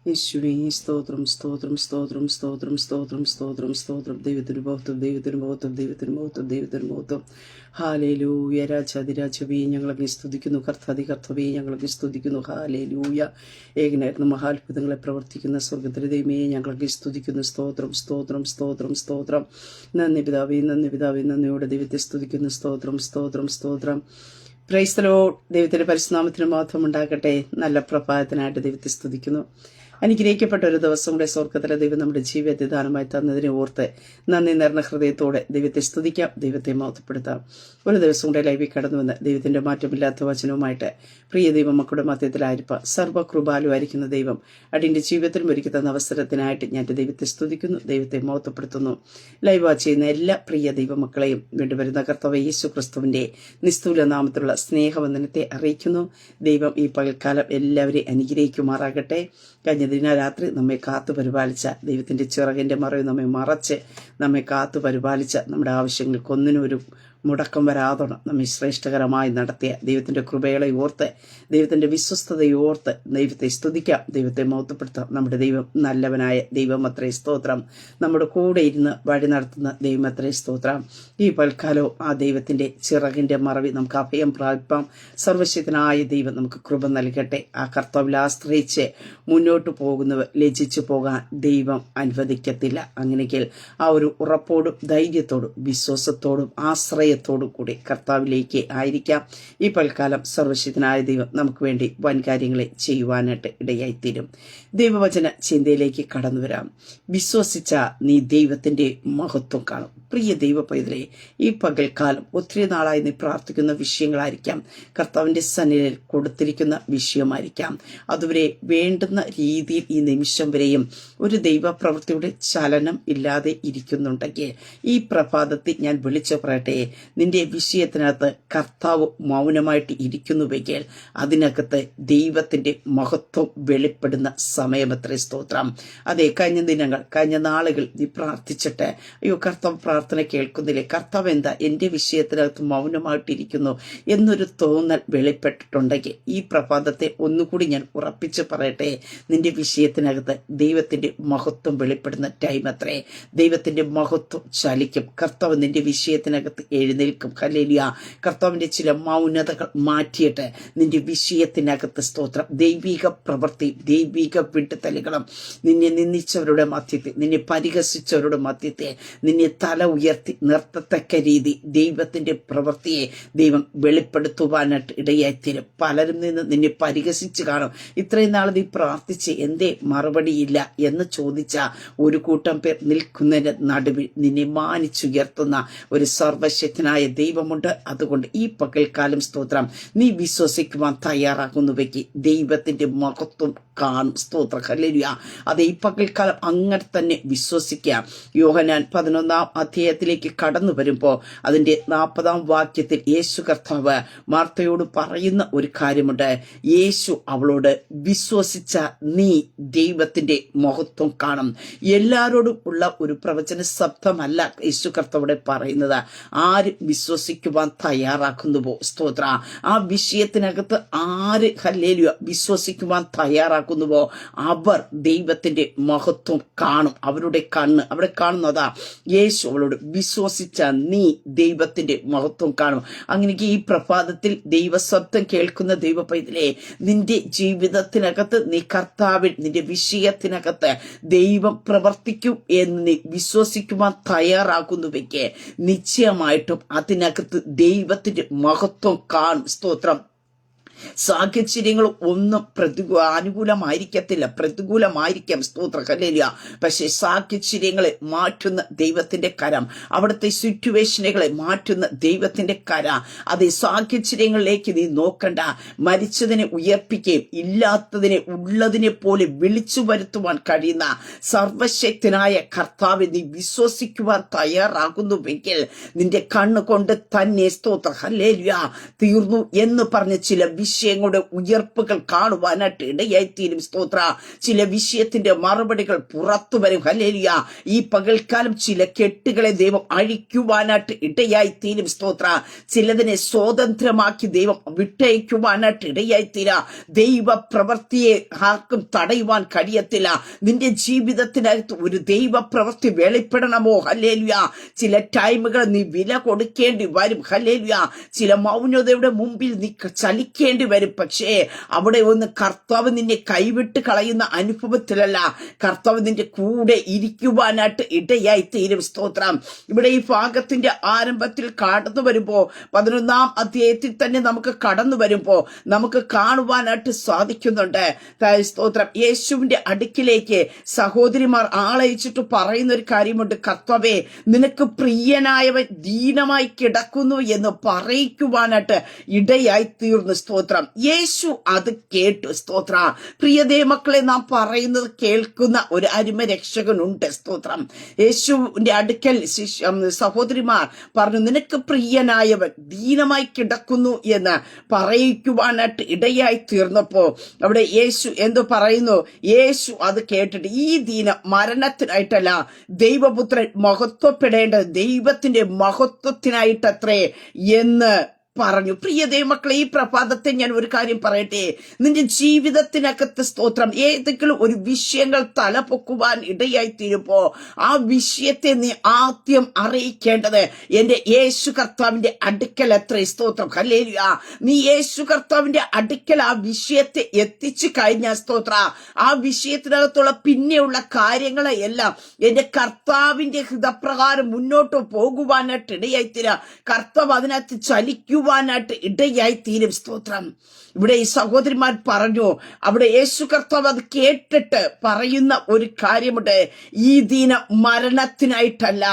യേശുവേ സ്തോത്രം സ്തോത്രം സ്തോത്രം സ്തോത്രം സ്തോത്രം സ്തോത്രം സ്തോത്രം ദൈവത്തിന് മഹത്വം ദൈവത്തിന് മഹത്വം ദൈവത്തിന് മഹത്വം ദൈവത്തിന് മഹത്വം. ഹാലേലൂയ. രാജാതിരാജവേ ഞങ്ങളെ സ്തുതിക്കുന്നു. കർത്താവേ ഞങ്ങളെ സ്തുതിക്കുന്നു. ഹാലേലൂയ. ഏകനായിരുന്ന മഹാത്ഭുതങ്ങളെ പ്രവർത്തിക്കുന്ന സ്വർഗത്തിലെ ദൈവമേ ഞങ്ങളെ സ്തുതിക്കുന്നു. സ്തോത്രം സ്തോത്രം സ്തോത്രം സ്തോത്രം. നന്ദി പിതാവേ നന്ദി പിതാവേ നന്ദിയോടെ ദൈവത്തെ സ്തുതിക്കുന്നു. സ്തോത്രം സ്തോത്രം സ്തോത്രം. Praise the Lord. ദൈവത്തിന്റെ പരിശുദ്ധനാമത്തിന് മഹത്വം ഉണ്ടാകട്ടെ. നല്ല പ്രഭാതത്തിനായിട്ട് ദൈവത്തെ സ്തുതിക്കുന്നു. അനുഗ്രഹിക്കപ്പെട്ട ഒരു ദിവസം കൂടെ സ്വർഗത്തിലെ ദൈവം നമ്മുടെ ജീവിതത്തെ ദാനമായി തന്നതിനെ ഓർത്ത് നന്ദി നിറഞ്ഞ ഹൃദയത്തോടെ ദൈവത്തെ സ്തുതിക്കാം, ദൈവത്തെ മഹത്വപ്പെടുത്താം. ഒരു ദിവസം കൂടെ ലൈവിൽ കടന്നു വന്ന് ദൈവത്തിന്റെ മാറ്റമില്ലാത്ത വചനവുമായിട്ട് പ്രിയ ദൈവം മക്കളുടെ മധ്യത്തിലായിരിക്കാം. സർവ്വകൃപാലുവായിരിക്കുന്ന ദൈവം അടിന്റെ ജീവിതത്തിലും ഒരുക്കി തന്ന അവസരത്തിനായിട്ട് ഞാൻ ദൈവത്തെ സ്തുതിക്കുന്നു, ദൈവത്തെ മഹത്വപ്പെടുത്തുന്നു. ലൈവ് വാച്ച് ചെയ്യുന്ന എല്ലാ പ്രിയ ദൈവമക്കളെയും വീണ്ടും വരുന്ന കർത്താവ് യേശു ക്രിസ്തുവിന്റെ നിസ്തുല നാമത്തിലുള്ള സ്നേഹവന്ദനത്തെ അറിയിക്കുന്നു. ദൈവം ഈ പകൽക്കാലം എല്ലാവരെയും അനുഗ്രഹിക്കുമാറാകട്ടെ. കഴിഞ്ഞ ദിനരാത്രി നമ്മെ കാത്തു പരിപാലിച്ച ദൈവത്തിന്റെ ചിറകിന്റെ മറവിൽ നമ്മെ മറച്ച് നമ്മെ കാത്തു പരിപാലിച്ച നമ്മുടെ ആവശ്യങ്ങൾക്കൊന്നിനും ഒരു മുടക്കം വരാതോണം നമ്മെ ശ്രേഷ്ഠകരമായി നടത്തിയ ദൈവത്തിന്റെ കൃപകളെ ഓർത്ത് ദൈവത്തിന്റെ വിശ്വസ്തതയോർത്ത് ദൈവത്തെ സ്തുതിക്കാം, ദൈവത്തെ മഹത്വപ്പെടുത്താം. നമ്മുടെ ദൈവം നല്ലവനായ ദൈവമത്രേ സ്തോത്രം. നമ്മുടെ കൂടെ ഇരുന്ന് വഴി നടത്തുന്ന ദൈവമത്രേ സ്തോത്രം. ഈ പൽക്കാലവും ആ ദൈവത്തിന്റെ ചിറകിന്റെ മറവിൽ നമുക്ക് അഭയം പ്രാപിപ്പാം. സർവശക്തനായ ദൈവം നമുക്ക് കൃപ നൽകട്ടെ. ആ കർത്താവിൽ ആശ്രയിച്ച് മുന്നോട്ട് പോകുന്നവർ ലജ്ജിച്ചു പോകാൻ ദൈവം അനുവദിക്കത്തില്ല. അങ്ങനെയെങ്കിൽ ആ ഒരു ഉറപ്പോടും ധൈര്യത്തോടും വിശ്വാസത്തോടും ആശ്രയത്തോടും കൂടി കർത്താവിലേക്ക് ആയിരിക്കാം. ഈ പൽക്കാലം സർവശക്തനായ ദൈവം നമുക്ക് വേണ്ടി വൻ കാര്യങ്ങളെ ചെയ്യുവാനായിട്ട് ഇടയായിത്തീരും. ദൈവവചന ചിന്തയിലേക്ക് കടന്നു വരാം. വിശ്വസിച്ച നീ ദൈവത്തിന്റെ മഹത്വം കാണും. പ്രിയ ദൈവ പൈതലേ, ഈ പകൽക്കാലം ഒത്തിരി നാളായി നീ പ്രാർത്ഥിക്കുന്ന വിഷയങ്ങളായിരിക്കാം, കർത്താവിന്റെ സന്നിധിയിൽ കൊടുത്തിരിക്കുന്ന വിഷയമായിരിക്കാം. അതുവരെ വേണ്ടുന്ന രീതിയിൽ ഈ നിമിഷം വരെയും ഒരു ദൈവപ്രവൃത്തിയുടെ ചലനം ഇല്ലാതെ ഇരിക്കുന്നുണ്ടെങ്കിൽ ഈ പ്രഭാതത്തിൽ ഞാൻ വിളിച്ചു പറയട്ടെ, നിന്റെ വിഷയത്തിനകത്ത് കർത്താവ് മൗനമായിട്ട് ഇരിക്കുന്നുവെങ്കിൽ അതിനകത്ത് ദൈവത്തിന്റെ മഹത്വം വെളിപ്പെടുന്ന സമയമത്രേ സ്തോത്രം. അതെ, കഴിഞ്ഞ ദിനങ്ങൾ കഴിഞ്ഞ നാളുകൾ നീ പ്രാർത്ഥിച്ചിട്ട് അയ്യോ കർത്താവ് പ്രാർത്ഥന കേൾക്കുന്നില്ലേ, കർത്താവ് എന്താ എന്റെ വിഷയത്തിനകത്ത് മൗനമായിട്ടിരിക്കുന്നു എന്നൊരു തോന്നൽ വെളിപ്പെട്ടിട്ടുണ്ടെങ്കിൽ ഈ പ്രഭാതത്തെ ഒന്നുകൂടി ഞാൻ ഉറപ്പിച്ച് പറയട്ടെ, നിന്റെ വിഷയത്തിനകത്ത് ദൈവത്തിന്റെ മഹത്വം വെളിപ്പെടുന്ന ടൈം അത്രേ. ദൈവത്തിന്റെ മഹത്വം ചലിക്കും. കർത്താവ് നിന്റെ വിഷയത്തിനകത്ത് എഴുന്നേൽക്കും. ഹല്ലേലൂയ. കർത്താവിന്റെ ചില മൗനതകൾ മാറ്റിയിട്ട് നിന്റെ വിഷയത്തിനകത്ത് സ്തോത്രം ദൈവിക പ്രവൃത്തി ദൈവിക വിട്ടുതലുകളും നിന്നെ നിന്ദിച്ചവരുടെ മധ്യത്തെ നിന്നെ പരിഹസിച്ചവരുടെ മധ്യത്തെ നിന്നെ തല ഉയർത്തി നിർത്തത്തക്ക രീതി ദൈവത്തിന്റെ പ്രവൃത്തിയെ ദൈവം വെളിപ്പെടുത്തുവാനായിട്ട് ഇടയായിത്തീരും. പലരും നിന്ന് നിന്നെ പരിഹസിച്ച് കാണും. ഇത്രയും നാൾ നീ പ്രാർത്ഥിച്ച് എന്തേ മറുപടിയില്ല എന്ന് ചോദിച്ച ഒരു കൂട്ടം പേർ നിൽക്കുന്നതിന്റെ നടുവിൽ നിന്നെ മാനിച്ചുയർത്തുന്ന ഒരു സർവശക്തനായ ദൈവമുണ്ട്. അതുകൊണ്ട് ഈ പകൽക്കാലം സ്തോത്രം നീ വിശ്വസിക്കുവാൻ തയ്യാറാകുന്നുവെങ്കിൽ ദൈവത്തിന്റെ മഹത്വം കാണും. സ്തോത്രം. ഹല്ലേലൂയ. അത് ഈ പകൽക്കാലം അങ്ങനെ തന്നെ വിശ്വസിക്കാം. യോഹന്നാൻ 11-ാം അധ്യായത്തിലേക്ക് കടന്നു വരുമ്പോൾ അതിന്റെ 40-ാം വാക്യത്തിൽ യേശു കർത്താവ് മാർത്തയോട് പറയുന്ന ഒരു കാര്യമുണ്ട്. യേശു അവളോട് വിശ്വസിച്ച നീ ദൈവത്തിന്റെ മഹത്വം കാണും. എല്ലാവരോടും ഉള്ള ഒരു പ്രവചന ശബ്ദമല്ല യേശു കർത്താവിടെ പറയുന്നത്. ആര് വിശ്വസിക്കുവാൻ തയ്യാറാക്കുന്നുവോ സ്തോത്ര ആ വിഷയത്തിനകത്ത് ആര് ഹല്ലേലൂയ വിശ്വസിക്കുവാൻ തയ്യാറാക്കുന്നുവോ അവർ ദൈവത്തിന്റെ മഹത്വം കാണും. അവരുടെ കണ്ണ് അവിടെ കാണുന്നതാ. യേശു അവളോട് വിശ്വസിച്ച നീ ദൈവത്തിന്റെ മഹത്വം കാണും. അങ്ങനെ ഈ പ്രഭാതത്തിൽ ദൈവശബ്ദം കേൾക്കുന്ന ദൈവ പൈതലേ, നിന്റെ ജീവിതത്തിനകത്ത് നീ കർത്താവിൽ നിന്റെ വിഷയത്തിനകത്ത് ദൈവം പ്രവർത്തിക്കും എന്ന് നീ വിശ്വസിക്കുവാൻ തയ്യാറാകുന്നുവെങ്കിൽ നിശ്ചയമായിട്ടും അതിനകത്ത് ദൈവത്തിന്റെ മഹത്വം കാണും. സ്തോത്രം. സാഹചര്യങ്ങൾ ഒന്നും അനുകൂലമായിരിക്കത്തില്ല, പ്രതികൂലമായിരിക്കാം. സ്തോത്രം. ഹല്ലേലൂയ. പക്ഷെ സാഹചര്യങ്ങളെ മാറ്റുന്ന ദൈവത്തിന്റെ കരം, അവിടുത്തെ സിറ്റുവേഷനുകളെ മാറ്റുന്ന ദൈവത്തിന്റെ കര. അതേ സാഹചര്യങ്ങളിലേക്ക് നീ നോക്കണ്ട. മരിച്ചതിനെ ഉയർപ്പിക്കുകയും ഇല്ലാത്തതിനെ ഉള്ളതിനെ പോലെ വിളിച്ചു വരുത്തുവാൻ കഴിയുന്ന സർവശക്തനായ കർത്താവെ നീ വിശ്വസിക്കുവാൻ തയ്യാറാകുന്നുവെങ്കിൽ നിന്റെ കണ്ണുകൊണ്ട് തന്നെ സ്തോത്രം ഹല്ലേലൂയ തീർന്നു എന്ന് പറഞ്ഞ ചില വിഷയങ്ങൾ വിഷയങ്ങളുടെ ഉയർപ്പുകൾ കാണുവാനായിട്ട് ഇടയായിത്തീരും. സ്തോത്ര. ചില വിഷയത്തിന്റെ മറുപടികൾ പുറത്തു വരും. ഹല്ലേലൂയ. ഈ പകൽക്കാലം ചില കെട്ടുകളെ ദൈവം അഴിക്കുവാനായിട്ട് ഇടയായിത്തീരും. സ്തോത്ര. ചിലതിനെ സ്വതന്ത്രമാക്കി ദൈവം വിട്ടയക്കുവാനായിട്ട് ഇടയായിത്തീരാ. ദൈവ പ്രവൃത്തിയെ ആർക്കും തടയുവാൻ കഴിയത്തില്ല. നിന്റെ ജീവിതത്തിനകത്ത് ഒരു ദൈവ പ്രവൃത്തി വെളിപ്പെടണമോ? ഹല്ലേലൂയ. ചില ടൈമുകൾ നീ വില കൊടുക്കേണ്ടി വരും. ഹല്ലേലൂയ. ചില മൗനതയുടെ മുമ്പിൽ നീ ചലിക്കേണ്ടി വരും. പക്ഷേ അവിടെ ഒന്ന് കർത്താവ് നിന്നെ കൈവിട്ട് കളയുന്ന അനുഭവത്തിലല്ല, കർത്താവ് നിന്റെ കൂടെ ഇരിക്കുവാനായിട്ട് ഇടയായി തീരും. സ്തോത്രം. ഇവിടെ ഈ ഭാഗത്തിന്റെ ആരംഭത്തിൽ കടന്നു വരുമ്പോ 11-ാം അധ്യായത്തിൽ തന്നെ നമുക്ക് കടന്നു വരുമ്പോ നമുക്ക് കാണുവാനായിട്ട് സാധിക്കുന്നുണ്ട്. സ്തോത്രം. യേശുവിന്റെ അടുക്കിലേക്ക് സഹോദരിമാർ ആളയച്ചിട്ട് പറയുന്ന ഒരു കാര്യമുണ്ട്. കർത്താവേ, നിനക്ക് പ്രിയനായവൻ ദീനമായി കിടക്കുന്നു എന്ന് പറയിക്കുവാനായിട്ട് ഇടയായി തീർന്നു. സ്തോത്രം. യേശു അത് കേട്ടു. സ്തോത്ര. പ്രിയതേ മക്കളെ, നാം പറയുന്നത് കേൾക്കുന്ന ഒരു അരുമ രക്ഷകനുണ്ട്. സ്തോത്രം. യേശുവിന്റെ അടുക്കൽ സഹോദരിമാർ പറഞ്ഞു, നിനക്ക് പ്രിയനായവൻ ദീനമായി കിടക്കുന്നു എന്ന് പറയിക്കുവാനായിട്ട് ഇടയായി തീർന്നപ്പോ അവിടെ യേശു എന്തു പറയുന്നു? യേശു അത് കേട്ടിട്ട്, ഈ ദീനം മരണത്തിനായിട്ടല്ല, ദൈവപുത്രൻ മഹത്വപ്പെടേണ്ടത് ദൈവത്തിന്റെ മഹത്വത്തിനായിട്ടത്രേ എന്ന് പറഞ്ഞു. പ്രിയ ദൈവമക്കളെ, ഈ പ്രഭാതത്തെ ഞാൻ ഒരു കാര്യം പറയട്ടെ. നിന്റെ ജീവിതത്തിനകത്ത് സ്തോത്രം ഏതെങ്കിലും ഒരു വിഷയങ്ങൾ തലപൊക്കുവാൻ ഇടയായി തീരുമ്പോ ആ വിഷയത്തെ നീ ആദ്യം അറിയിക്കേണ്ടത് എന്റെ യേശു കർത്താവിന്റെ അടുക്കൽ എത്ര. സ്തോത്രം. ഹല്ലേലൂയ. നീ യേശു കർത്താവിന്റെ അടുക്കൽ ആ വിഷയത്തെ എത്തിച്ചു കഴിഞ്ഞ സ്തോത്ര, ആ വിഷയത്തിനകത്തുള്ള പിന്നെയുള്ള കാര്യങ്ങളെ എല്ലാം എന്റെ കർത്താവിന്റെ ഹൃദയപ്രകാരം മുന്നോട്ട് പോകുവാനായിട്ട് ഇടയായി തീരാ. കർത്താവ് അതിനകത്ത് ചലിക്കുവാനായിട്ട് ഇടയായി തീരും. സ്തോത്രം. ഇവിടെ ഈ സഹോദരിമാർ പറഞ്ഞു, അവിടെ യേശു കർത്താവ് അത് കേട്ടിട്ട് പറയുന്ന ഒരു കാര്യമുണ്ട്. ഈ ദീനം മരണത്തിനായിട്ടല്ല,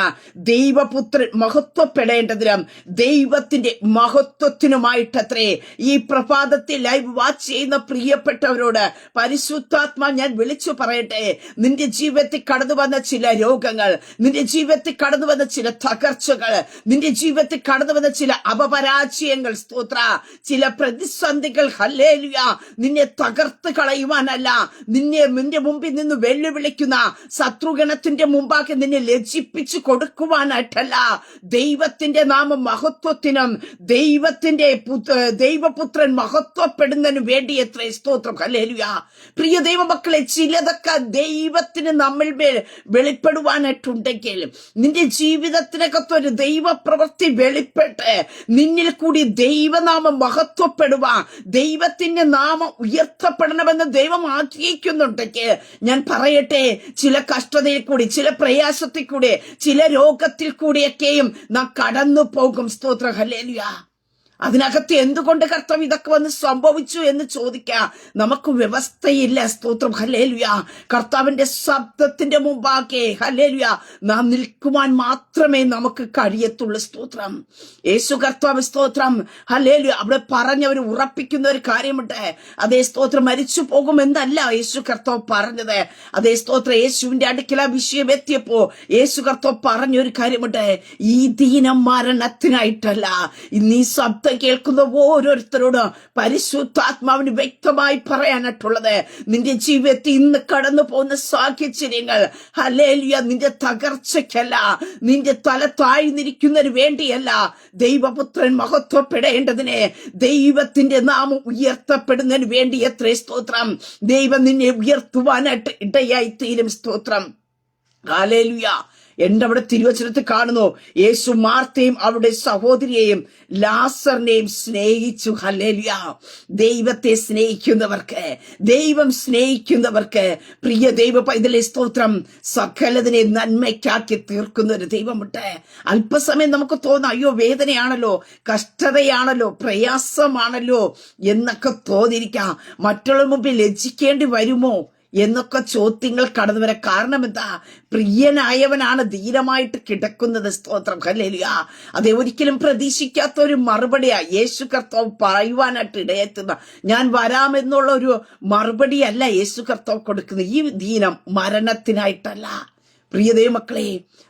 ദൈവപുത്രൻ മഹത്വപ്പെടേണ്ടതിനും ദൈവത്തിന്റെ മഹത്വത്തിനുമായിട്ടത്രേ. ഈ പ്രഭാതത്തിൽ ലൈവ് വാച്ച് ചെയ്യുന്ന പ്രിയപ്പെട്ടവരോട് പരിശുദ്ധാത്മാ ഞാൻ വിളിച്ചു പറയട്ടെ, നിന്റെ ജീവിതത്തിൽ കടന്നു വന്ന ചില രോഗങ്ങൾ, നിന്റെ ജീവിതത്തിൽ കടന്നു വന്ന ചില തകർച്ചകൾ, നിന്റെ ജീവിതത്തിൽ കടന്നു വന്ന ചില അപപരാജയങ്ങൾ, സ്തോത്ര, ചില പ്രതിസന്ധികൾ, ഹല്ലേലൂയ, നിന്നെ തകർത്ത് കളയുവാനല്ല, നിന്റെ മുമ്പിൽ നിന്ന് വെല്ലുവിളിക്കുന്ന ശത്രുഗണത്തിന്റെ മുമ്പാകെ നിന്നെ ലജ്ജിപ്പിച്ചു കൊടുക്കുവാനായിട്ടല്ല, ദൈവത്തിന്റെ നാമം മഹത്വത്തിനും ദൈവപുത്രൻ മഹത്വപ്പെടുന്നതിനും വേണ്ടി എത്ര. സ്തോത്രം. ഹല്ലേലൂയ. പ്രിയ ദൈവമക്കളെ, ചിലതൊക്കെ ദൈവത്തിന് നമ്മൾ വെളിപ്പെടുവാനായിട്ടുണ്ടെങ്കിൽ നിന്റെ ജീവിതത്തിനകത്തൊരു ദൈവപ്രവൃത്തി വെളിപ്പെട്ട് നിന്നിൽ കൂടി ദൈവനാമം മഹത്വപ്പെടുവാൻ, ദൈവത്തിന്റെ നാമം ഉയർത്തപ്പെടണമെന്ന് ദൈവം ആഗ്രഹിക്കുന്നുണ്ടെങ്കിൽ ഞാൻ പറയട്ടെ, ചില കഷ്ടതയിൽ കൂടി, ചില പ്രയാസത്തിൽ കൂടി, ചില രോഗത്തിൽ കൂടിയൊക്കെയും നാം കടന്നു പോകും. സ്തോത്ര. ഹല്ലേലൂയ. അതിനകത്ത് എന്തുകൊണ്ട് കർത്താവ് ഇതൊക്കെ വന്ന് സംഭവിച്ചു എന്ന് ചോദിക്കാം. നമുക്ക് വ്യവസ്ഥയില്ല. സ്തോത്രം. ഹല്ലേലൂയ. കർത്താവിന്റെ ശബ്ദത്തിന്റെ മുമ്പാകെ ഹല്ലേലൂയ നാം നിൽക്കുവാൻ മാത്രമേ നമുക്ക് കഴിയത്തുള്ളൂ. സ്തോത്രം. യേശു കർത്താവ് സ്തോത്രം. ഹല്ലേലൂയ. അവിടെ പറഞ്ഞവർ ഉറപ്പിക്കുന്ന ഒരു കാര്യമുണ്ട്. അതേ സ്തോത്രം, മരിച്ചു പോകുമെന്നല്ല യേശു കർത്താവ് പറഞ്ഞത്. അതേ സ്തോത്രം, യേശുവിന്റെ അടുക്കൽ ആ വിഷയം എത്തിയപ്പോ യേശു കർത്താവ് പറഞ്ഞൊരു കാര്യമുണ്ട്. ഈ ദീനം മരണത്തിനായിട്ടല്ല. ഇന്നീ ശബ്ദം കേൾക്കുന്ന ഓരോരുത്തരോട് പരിശുദ്ധാത്മാവിന് വ്യക്തമായി പറയാനായിട്ടുള്ളത്, നിന്റെ ജീവിതത്തിൽ ഇന്ന് കടന്നു പോകുന്ന സാഹചര്യങ്ങൾ ഹല്ലേലൂയ നിന്റെ തകർച്ചയ്ക്കല്ല, നിന്റെ തല താഴ്ന്നിരിക്കുന്നതിന് വേണ്ടിയല്ല, ദൈവപുത്രൻ മഹത്വപ്പെടേണ്ടതിന് ദൈവത്തിന്റെ നാമം ഉയർത്തപ്പെടുന്നതിന് വേണ്ടി എത്ര. സ്തോത്രം. ദൈവം നിന്നെ ഉയർത്തുവാനായിട്ട് ഇടയായി തീരും. സ്തോത്രം. ഹല്ലേലൂയ. എന്റെ അവിടെ തിരുവചനത്തിൽ കാണുന്നു, യേശു മാർത്തയും അവരുടെ സഹോദരിയെയും ലാസറിനെയും സ്നേഹിച്ചു. ഹല്ലേലൂയ. ദൈവത്തെ സ്നേഹിക്കുന്നവർക്ക്, ദൈവം സ്നേഹിക്കുന്നവർക്ക്, പ്രിയ ദൈവ പൈതലേ സ്തോത്രം, സകലതിനെ നന്മയ്ക്കാക്കി തീർക്കുന്ന ഒരു ദൈവമുണ്ട്. അല്പസമയം നമുക്ക് തോന്നാം, അയ്യോ വേദനയാണല്ലോ, കഷ്ടതയാണല്ലോ, പ്രയാസമാണല്ലോ എന്നൊക്കെ തോന്നിയിരിക്കാം. മറ്റുള്ള മുമ്പിൽ ലജ്ജിക്കേണ്ടി വരുമോ എന്നൊക്കെ ചോദ്യങ്ങൾ കടന്നു വരാൻ കാരണം എന്താ? പ്രിയനായവനാണ് ധീരമായിട്ട് കിടക്കുന്നത്. സ്തോത്രം. ഹല്ലേലൂയ. അതേ ഒരിക്കലും പ്രതീക്ഷിക്കാത്ത ഒരു മറുപടിയാ യേശു കർത്താവ് പറയുവാനായിട്ട് ഇടയെത്തുന്ന. ഞാൻ വരാമെന്നുള്ള ഒരു മറുപടിയല്ല യേശു കർത്താവ് കൊടുക്കുന്നത്. ഈ ദീനം മരണത്തിനായിട്ടല്ല. പ്രിയ ദൈവമക്കളെ,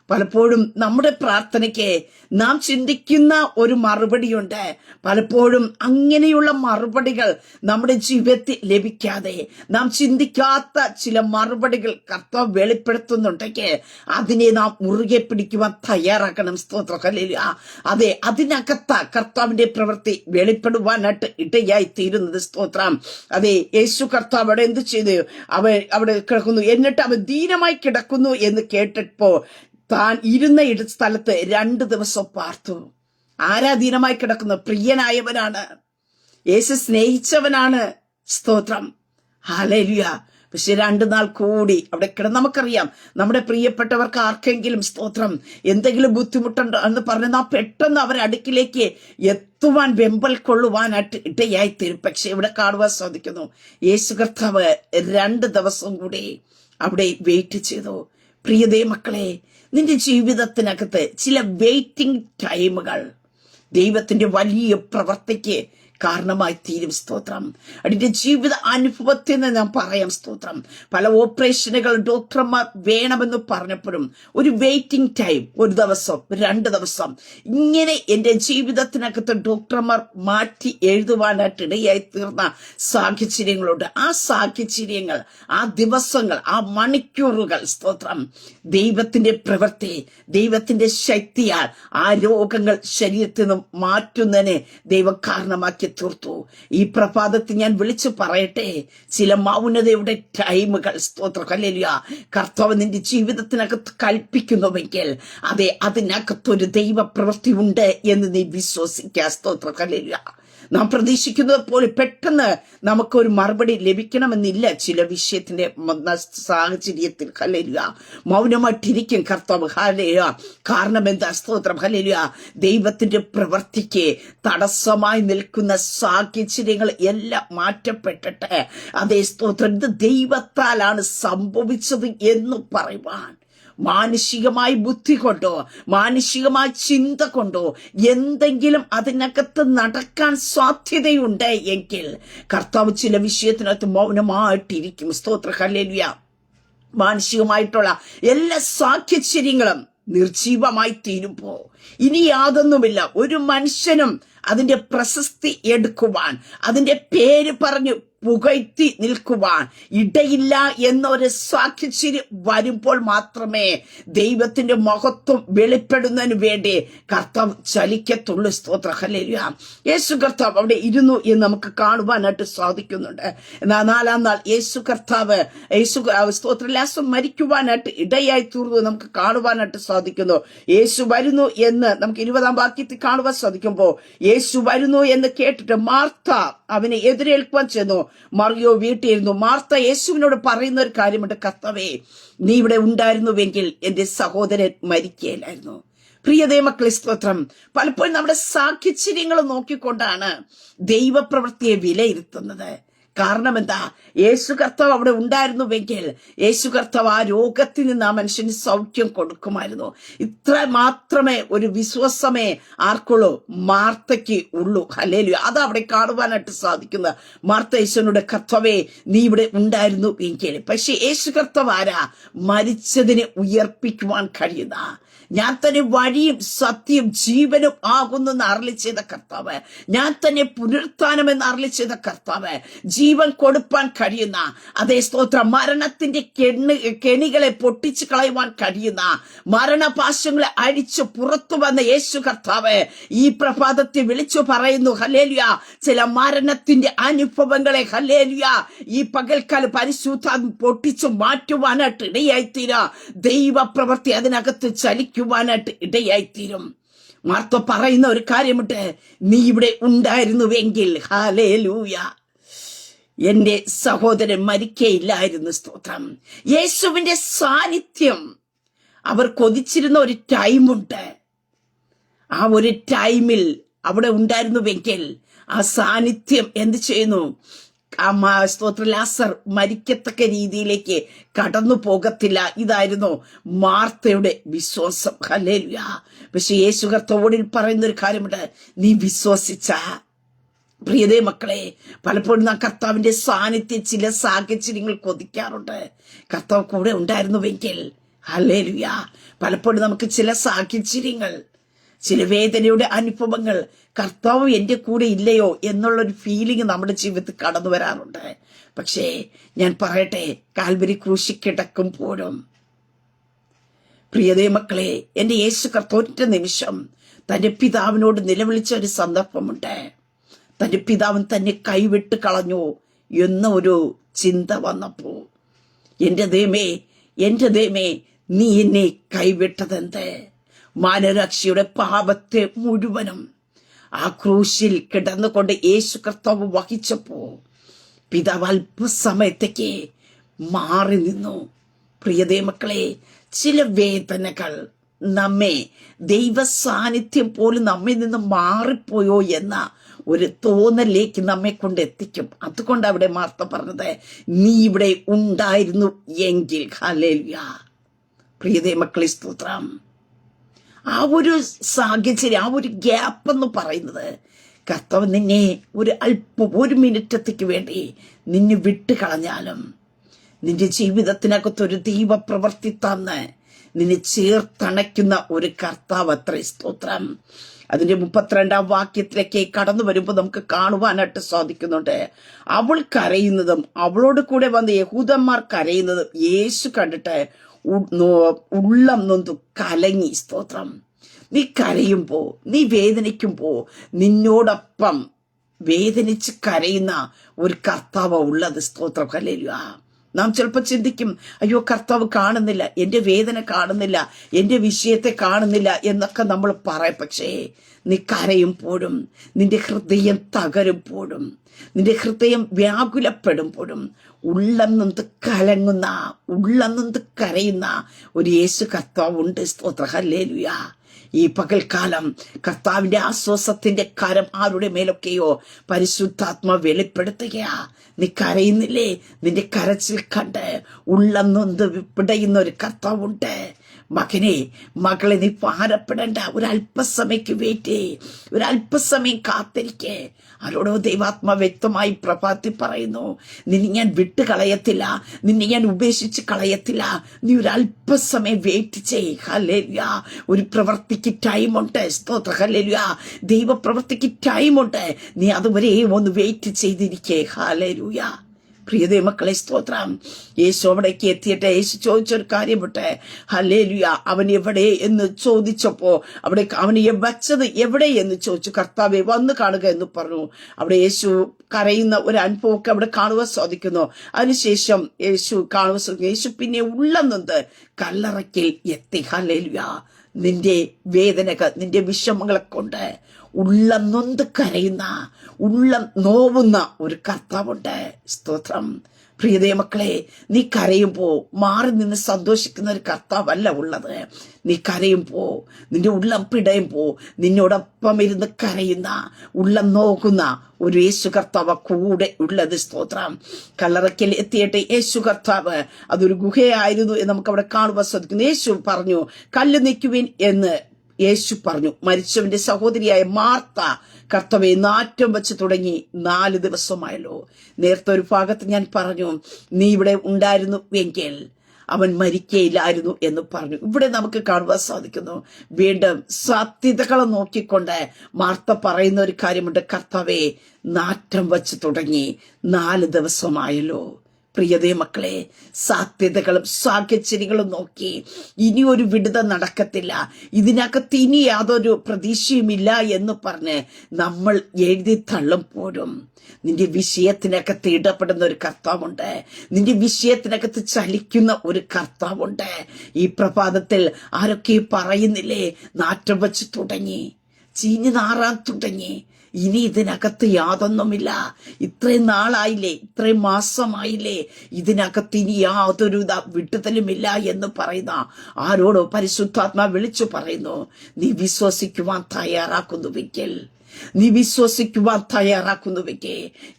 പലപ്പോഴും നമ്മുടെ പ്രാർത്ഥനയ്ക്ക് നാം ചിന്തിക്കുന്ന ഒരു മറുപടിയുണ്ട്. പലപ്പോഴും അങ്ങനെയുള്ള മറുപടികൾ നമ്മുടെ ജീവിതത്തിൽ ലഭിക്കാതെ നാം ചിന്തിക്കാത്ത ചില മറുപടികൾ കർത്താവ് വെളിപ്പെടുത്തുന്നുണ്ടെങ്കിൽ അതിനെ നാം മുറുകെ പിടിക്കുവാൻ തയ്യാറാക്കണം. സ്തോത്രം. ഹല്ലേലൂയ. അതെ, അതിനകത്ത കർത്താവിന്റെ പ്രവൃത്തി വെളിപ്പെടുവാനായിട്ട് ഇടയായി തീരുന്നത്. സ്തോത്രം. അതെ, യേശു കർത്താവ് അവിടെ എന്ത് ചെയ്തു? അവിടെ കിടക്കുന്നു. എന്നിട്ട് അവൻ ദീനമായി കിടക്കുന്നു എന്ന് കേട്ടപ്പോ താൻ ഇരുന്ന സ്ഥലത്ത് 2 ദിവസം പാർത്തു. ആരാ ദീനമായി കിടക്കുന്നത്? പ്രിയനായവനാണ്, യേശു സ്നേഹിച്ചവനാണ്. സ്തോത്രം. ഹല്ലേലൂയ. പക്ഷെ 2 നാൾ കൂടി അവിടെ കിടന്ന്, നമുക്കറിയാം നമ്മുടെ പ്രിയപ്പെട്ടവർക്ക് ആർക്കെങ്കിലും സ്തോത്രം എന്തെങ്കിലും ബുദ്ധിമുട്ടുണ്ടോ എന്ന് പറഞ്ഞ് നാം പെട്ടെന്ന് അവരുടെ അടുക്കിലേക്ക് എത്തുവാൻ വെമ്പൽ കൊള്ളുവാനായിട്ട് ഇടയായി തീരും. പക്ഷെ ഇവിടെ കാണുവാൻ സാധിക്കുന്നു, യേശു കർത്താവ് 2 ദിവസം കൂടി അവിടെ വെയിറ്റ് ചെയ്തു. പ്രിയതേ മക്കളെ, നിന്റെ ജീവിതത്തിനകത്ത് ചില വെയിറ്റിംഗ് ടൈമുകൾ ദൈവത്തിന്റെ വലിയ പ്രവർത്തിക്ക് കാരണമായി തീരും. സ്തോത്രം. അതിന്റെ ജീവിത അനുഭവത്തിൽ നിന്ന് ഞാൻ പറയാം. സ്തോത്രം. പല ഓപ്പറേഷനുകൾ ഡോക്ടർമാർ വേണമെന്ന് പറഞ്ഞപ്പോഴും ഒരു വെയിറ്റിംഗ് ടൈം, 1 ദിവസം 2 ദിവസം ഇങ്ങനെ എന്റെ ജീവിതത്തിനകത്ത് ഡോക്ടർമാർ മാറ്റി എഴുതുവാനായിട്ട് ഇടയായി തീർന്ന സാഹചര്യങ്ങളുണ്ട്. ആ സാഹചര്യങ്ങൾ, ആ ദിവസങ്ങൾ, ആ മണിക്കൂറുകൾ സ്തോത്രം ദൈവത്തിന്റെ പ്രവൃത്തി, ദൈവത്തിന്റെ ശക്തിയാൽ ആ രോഗങ്ങൾ ശരീരത്തിൽ നിന്നും മാറ്റുന്നതിനെ ദൈവം കാരണമാക്കി തീർത്തു. ഈ പ്രഭാതത്തിൽ ഞാൻ വിളിച്ചു പറയട്ടെ, ചില മൗനതയുടെ ടൈമുകൾ സ്തോത്രം. ഹല്ലേലൂയ. കർത്താവ് നിന്റെ ജീവിതത്തിനകത്ത് കൽപ്പിക്കുന്നുവെങ്കിൽ അതെ, അതിനകത്തൊരു ദൈവ പ്രവൃത്തി ഉണ്ട് എന്ന് നീ വിശ്വസിക്കുക. സ്തോത്രം. ഹല്ലേലൂയ. നാം പ്രതീക്ഷിക്കുന്നത് പോലെ പെട്ടെന്ന് നമുക്കൊരു മറുപടി ലഭിക്കണമെന്നില്ല. ചില വിഷയത്തിന്റെ സാഹചര്യത്തിൽ ഹല്ലേലൂയ മൗനമായിട്ടിരിക്കും കർത്താവ്. ഹല്ലേലൂയ. കാരണം എന്താ? സ്തോത്രം. ഹല്ലേലൂയ. ദൈവത്തിന്റെ പ്രവൃത്തിക്ക് തടസ്സമായി നിൽക്കുന്ന സാഹചര്യങ്ങൾ എല്ലാം മാറ്റപ്പെട്ടിട്ട് അതേ സ്തോത്രം ഇത് ദൈവത്താലാണ് സംഭവിച്ചത് എന്ന് പറയുവാൻ മാനുഷികമായി ബുദ്ധി കൊണ്ടോ മാനുഷികമായ ചിന്ത കൊണ്ടോ എന്തെങ്കിലും അതിനകത്ത് നടക്കാൻ സാധ്യതയുണ്ട് എങ്കിൽ കർത്താവ് ചില വിഷയത്തിനകത്ത് മൗനമായിട്ടിരിക്കും. സ്തോത്ര. ഹല്ലേലൂയ. മാനുഷികമായിട്ടുള്ള എല്ലാ സാഹചര്യങ്ങളും നിർജീവമായി തീരുമ്പോ ഇനി യാതൊന്നുമില്ല. ഒരു മനുഷ്യനും അതിന്റെ പ്രശസ്തി എടുക്കുവാൻ, അതിന്റെ പേര് പറഞ്ഞു പുകഴ്ത്തി നിൽക്കുവാൻ ഇടയില്ല എന്നൊരു സാഹചര്യം വരുമ്പോൾ മാത്രമേ ദൈവത്തിന്റെ മഹത്വം വെളിപ്പെടുന്നതിന് വേണ്ടി കർത്താവ് ചലിക്കത്തുള്ളൂ. സ്തോത്ര. ഹല്ലേലൂയ. യേശു കർത്താവ് അവിടെ ഇരുന്നു എന്ന് നമുക്ക് കാണുവാനായിട്ട് സാധിക്കുന്നുണ്ട്. എന്നാൽ 4-ാം നാൾ യേശു കർത്താവ് സ്തോത്രലാസം മരിക്കുവാനായിട്ട് ഇടയായി തീർന്നു നമുക്ക് കാണുവാനായിട്ട് സാധിക്കുന്നു. യേശു വരുന്നു എന്ന് നമുക്ക് 20-ാം വാക്യത്തിൽ കാണുവാൻ സാധിക്കുമ്പോൾ യേശു വരുന്നു എന്ന് കേട്ടിട്ട് മാർത്ത അവനെ എതിരേൽക്കുവാൻ ചെന്നു. മറിയോ വീട്ടിലിരുന്നു. മാർത്ത യേശുവിനോട് പറയുന്ന ഒരു കാര്യമുണ്ട്, കർത്താവേ, നീ ഇവിടെ ഉണ്ടായിരുന്നുവെങ്കിൽ എന്റെ സഹോദരൻ മരിക്കുകയില്ലായിരുന്നു. പ്രിയതേ മക്കളെ, സ്തോത്രം. പലപ്പോഴും നമ്മുടെ സാഹചര്യങ്ങൾ നോക്കിക്കൊണ്ടാണ് ദൈവപ്രവൃത്തിയെ വിലയിരുത്തുന്നത്. കാരണം എന്താ? യേശു കർത്താവ് അവിടെ ഉണ്ടായിരുന്നുവെങ്കിൽ യേശു കർത്താവ് ആ രോഗത്തിൽ നിന്ന് ആ മനുഷ്യന് സൗഖ്യം കൊടുക്കുമായിരുന്നു. ഇത്ര മാത്രമേ ഒരു വിശ്വാസമേ ആർക്കുള്ളൂ? മാർത്തയ്ക്ക് ഉള്ളൂ. ഹല്ലേലൂയ. അത് അവിടെ കാണുവാനായിട്ട് സാധിക്കുന്ന മാർത്ത യേശുവിനോട്, കർത്താവേ, നീ ഇവിടെ ഉണ്ടായിരുന്നു എങ്കിൽ. പക്ഷെ യേശു കർത്താവ് ആരാ? മരിച്ചതിനെ ഉയർപ്പിക്കുവാൻ കഴിയുന്ന, ഞാൻ തന്നെ വഴിയും സത്യം ജീവനും ആകുന്നു എന്ന് അരുളി ചെയ്ത കർത്താവ്, ഞാൻ തന്നെ പുനരുത്ഥാനം എന്ന് അരുളി ചെയ്ത കർത്താവ്, ജീവൻ കൊടുപ്പാൻ കഴിയുന്ന, അതേ സ്തോത്രം, മരണത്തിന്റെ കെണികളെ പൊട്ടിച്ചു കളയുവാൻ കഴിയുന്ന, മരണപാശങ്ങളെ അഴിച്ചു പുറത്തു വന്ന യേശു കർത്താവ് ഈ പ്രഭാതത്തെ വിളിച്ചു പറയുന്നു. ഹല്ലേലൂയ. ചില മരണത്തിന്റെ അനുഭവങ്ങളെ ഹല്ലേലൂയ ഈ പകൽക്കാലം പരിശുദ്ധാത്മ പൊട്ടിച്ചു മാറ്റുവാനായിട്ട് ഇടയായിത്തീരാ. ദൈവ പ്രവൃത്തി അതിനകത്ത് ചലിക്കുവാനായിട്ട് ഇടയായിത്തീരും. മാർത്ത പറയുന്ന ഒരു കാര്യമുണ്ട്, നീ ഇവിടെ ഉണ്ടായിരുന്നുവെങ്കിൽ ഹല്ലേലൂയ എന്റെ സഹോദരൻ മരിക്കയില്ലായിരുന്നു. സ്തോത്രം. യേശുവിന്റെ സാന്നിധ്യം അവർ കൊതിച്ചിരുന്ന ഒരു ടൈമുണ്ട്. ആ ഒരു ടൈമിൽ അവിടെ ഉണ്ടായിരുന്നുവെങ്കിൽ ആ സാന്നിധ്യം എന്ത് ചെയ്യുന്നു? സ്തോത്ര ലാസർ മരിക്കത്തക്ക രീതിയിലേക്ക് കടന്നു പോകത്തില്ല. ഇതായിരുന്നു മാർത്തയുടെ വിശ്വാസം. ഹല്ലേലൂയ. പക്ഷെ യേശു കർത്താവോട് പറയുന്ന ഒരു കാര്യമുണ്ട്, നീ വിശ്വസിച്ച. പ്രിയതേ മക്കളെ, പലപ്പോഴും നാം കർത്താവിന്റെ സാന്നിധ്യം ചില സാഹചര്യങ്ങൾ കൊതിക്കാറുണ്ട്. കർത്താവ് കൂടെ ഉണ്ടായിരുന്നുവെങ്കിൽ ഹല്ലേലൂയ. പലപ്പോഴും നമുക്ക് ചില സാഹചര്യങ്ങൾ, ചില വേദനയുടെ അനുഭവങ്ങൾ, കർത്താവ് എൻ്റെ കൂടെ ഇല്ലയോ എന്നുള്ളൊരു ഫീലിംഗ് നമ്മുടെ ജീവിതത്തിൽ കടന്നു വരാറുണ്ട്. പക്ഷേ ഞാൻ പറയട്ടെ, കാൽവരി ക്രൂശിൽ കിടക്കുമ്പോഴും പ്രിയതേ മക്കളെ, എൻ്റെ യേശു കർത്താവ് ഒറ്റ നിമിഷം തന്റെ പിതാവിനോട് നിലവിളിച്ച ഒരു സന്ദർഭമുണ്ട്. തന്റെ പിതാവൻ തന്നെ കൈവിട്ട് കളഞ്ഞു എന്ന ഒരു ചിന്ത വന്നപ്പോ, എൻ്റെ ദൈവമേ നീ എന്നെ കൈവിട്ടതെന്ത്? മാനരക്ഷയുടെ പാപത്തെ മുഴുവനും ആ ക്രൂശിൽ കിടന്നുകൊണ്ട് യേശു കർത്താവ് വഹിച്ചപ്പോ പിതാവ് അല്പസമയത്തേക്ക് മാറി നിന്നു. പ്രിയതേ മക്കളെ, ചില വേദനകൾ നമ്മെ, ദൈവ സാന്നിധ്യം പോലും നമ്മിൽ നിന്ന് മാറിപ്പോയോ എന്ന ഒരു തോന്നലേക്ക് നമ്മെ കൊണ്ട് എത്തിക്കും. അതുകൊണ്ട് അവിടെ മാർത്ത പറഞ്ഞത്, നീ ഇവിടെ ഉണ്ടായിരുന്നു എങ്കിൽ. ഹല്ലേലൂയ. പ്രിയതേ മക്കളെ, സ്തോത്രം. ആ ഒരു സാഹചര്യം, ആ ഒരു ഗ്യാപ്പ് എന്ന് പറയുന്നത്, കർത്താവ് നിന്നെ ഒരു മിനിറ്റത്തേക്ക് വേണ്ടി നിന്നെ വിട്ടുകളഞ്ഞാലും നിന്റെ ജീവിതത്തിനകത്തൊരു ദൈവപ്രവൃത്തി തന്ന് നിന്നെ ചേർത്തണയ്ക്കുന്ന ഒരു കർത്താവ് അത്രേ. സ്തോത്രം. അതിന്റെ 32-ാം വാക്യത്തിലേക്ക് കടന്നു വരുമ്പോൾ നമുക്ക് കാണുവാനായിട്ട് സാധിക്കുന്നുണ്ട്. അവൾ കരയുന്നതും അവളോട് കൂടെ വന്ന യഹൂദന്മാർ കരയുന്നതും യേശു കണ്ടിട്ട് ഉള്ളം നൊന്തു കലങ്ങി. സ്തോത്രം. നീ കരയുമ്പോ, നീ വേദനിക്കുമ്പോ നിന്നോടൊപ്പം വേദനിച്ച് കരയുന്ന ഒരു കർത്താവ് ഉള്ളത്. സ്തോത്രം. ഹല്ലേലൂയ. നാം ചിലപ്പോൾ ചിന്തിക്കും, അയ്യോ കർത്താവ് കാണുന്നില്ല, എൻ്റെ വേദന കാണുന്നില്ല, എൻ്റെ വിഷയത്തെ കാണുന്നില്ല എന്നൊക്കെ നമ്മൾ പറയും. പക്ഷേ നീ കരയുമ്പോഴും, നിന്റെ ഹൃദയം തകരുമ്പോഴും, നിന്റെ ഹൃദയം വ്യാകുലപ്പെടുമ്പോഴും ഉള്ളം നൊന്ത് കലങ്ങുന്ന, ഉള്ളം നൊന്ത് കരയുന്ന ഒരു യേശു കർത്താവുണ്ട്. സ്തോത്രം. ഹല്ലേലൂയ. ഈ പകൽക്കാലം കർത്താവിന്റെ ആശ്വാസത്തിന്റെ കരം ആരുടെ മേലൊക്കെയോ പരിശുദ്ധാത്മ വെളിപ്പെടുത്തുകയാ. നീ കരയുന്നില്ലേ? നിന്റെ കരച്ചിൽ കണ്ട് ഉള്ളം നൊന്ത് പിടയുന്ന ഒരു കർത്താവുണ്ട്. മകനെ, മകളെ, നീ ഭാരപ്പെടേണ്ട. ഒരല്പസമയക്ക് വെയിറ്റ് ചെയ്യ്, ഒരല്പസമയം കാത്തിരിക്കേ. ആരോടോ ദൈവാത്മ വ്യക്തമായി പ്രഭാതി പറയുന്നു, നിന്നെ ഞാൻ വിട്ട് കളയത്തില്ല, നിന്നെ ഞാൻ ഉപേക്ഷിച്ച് കളയത്തില്ല. നീ ഒരല്പസമയം വെയിറ്റ് ചെയ്യ്. ഹല്ലേലൂയ. ഒരു പ്രവൃത്തിക്ക് ടൈമുണ്ട്. സ്തോത്ര. ഹല്ലേലൂയ. ദൈവപ്രവൃത്തിക്ക് ടൈമുണ്ട്. നീ അതുവരെ ഒന്ന് വെയിറ്റ് ചെയ്തിരിക്കേ. ഹല്ലേലൂയ. പ്രിയതേ മക്കളെ, സ്തോത്രം. യേശു അവിടേക്ക് എത്തിയിട്ട് യേശു ചോദിച്ചൊരു കാര്യമുണ്ട്. ഹല്ലേലൂയ. അവൻ എവിടെ എന്ന് ചോദിച്ചപ്പോ അവിടെ അവന് വെച്ചത് എവിടെ എന്ന് ചോദിച്ചു. കർത്താവെ വന്ന് കാണുക എന്ന് പറഞ്ഞു. അവിടെ യേശു കരയുന്ന ഒരു അനുഭവമൊക്കെ അവിടെ കാണുവാൻ സാധിക്കുന്നു. അതിനുശേഷം യേശു യേശു പിന്നെ ഉള്ളം നൊന്ത് കല്ലറയ്ക്കൽ എത്തി. ഹല്ലേലൂയ. നിന്റെ വേദനകൾ, നിന്റെ വിഷമങ്ങളെ കൊണ്ട് ഉള്ളം നൊന്ത് കരയുന്ന, ഉള്ളം നോവുന്ന ഒരു കർത്താവുണ്ട്. സ്തോത്രം. പ്രിയതേ മക്കളെ, നീ കരയുമ്പോ മാറി നിന്ന് സന്തോഷിക്കുന്ന ഒരു കർത്താവല്ല ഉള്ളത്. നീ കരയുമ്പോ, നിന്റെ ഉള്ളം പിടയുമ്പോ നിന്നോടൊപ്പം ഇരുന്ന് കരയുന്ന, ഉള്ളം നോക്കുന്ന ഒരു യേശു കർത്താവ് കൂടെ ഉള്ളത്. സ്തോത്രം. കല്ലറയ്ക്കൽ എത്തിയിട്ട് യേശു കർത്താവ്, അതൊരു ഗുഹയായിരുന്നു എന്ന് നമുക്ക് അവിടെ കാണുവാൻ സാധിക്കുന്നു. യേശു പറഞ്ഞു, കല്ല് നീക്കുവിൻ എന്ന് യേശു പറഞ്ഞു. മരിച്ചവന്റെ സഹോദരിയായ മാർത്ത കർത്താവെ നാറ്റം വെച്ച് തുടങ്ങി 4 ദിവസമായല്ലോ. നേരത്തെ ഒരു ഭാഗത്ത് ഞാൻ പറഞ്ഞു, നീ ഇവിടെ ഉണ്ടായിരുന്നു എങ്കിൽ അവൻ മരിക്കയില്ലായിരുന്നു എന്ന് പറഞ്ഞു. ഇവിടെ നമുക്ക് കാണുവാൻ സാധിക്കുന്നു, വീണ്ടും സാധ്യതകളെ നോക്കിക്കൊണ്ട് മാർത്ത പറയുന്ന ഒരു കാര്യമുണ്ട്. കർത്താവെ നാറ്റം വെച്ച് തുടങ്ങി 4 ദിവസമായല്ലോ. പ്രിയതേ മക്കളെ, സാധ്യതകളും സാഹചര്യങ്ങളും നോക്കി ഇനി ഒരു വിടുതൽ നടക്കത്തില്ല, ഇതിനകത്ത് ഇനി യാതൊരു പ്രതീക്ഷയുമില്ല എന്ന് പറഞ്ഞ് നമ്മൾ എഴുതി തള്ളുമ്പോഴും നിന്റെ വിഷയത്തിനകത്ത് ഇടപെടുന്ന ഒരു കർത്താവുണ്ട്. നിന്റെ വിഷയത്തിനകത്ത് ചലിക്കുന്ന ഒരു കർത്താവുണ്ട്. ഈ പ്രഭാതത്തിൽ ആരൊക്കെ പറയുന്നില്ലേ, നാറ്റം വെച്ച് തുടങ്ങി, ചീഞ്ഞു നാറാൻ തുടങ്ങി, ഇനി ഇതിനകത്ത് യാതൊന്നുമില്ല, ഇത്രയും നാളായില്ലേ, ഇത്രയും മാസമായില്ലേ, ഇതിനകത്ത് ഇനി യാതൊരു വിട്ടുതലുമില്ല എന്ന് പറയുന്ന ആരോടോ പരിശുദ്ധാത്മാ വിളിച്ചു പറയുന്നു, നീ വിശ്വസിക്കുവാൻ തയ്യാറാക്കുന്നുവെങ്കിൽ നീ വിശ്വസിക്കുവാൻ തയ്യാറാക്കുന്നുവെങ്കിൽ,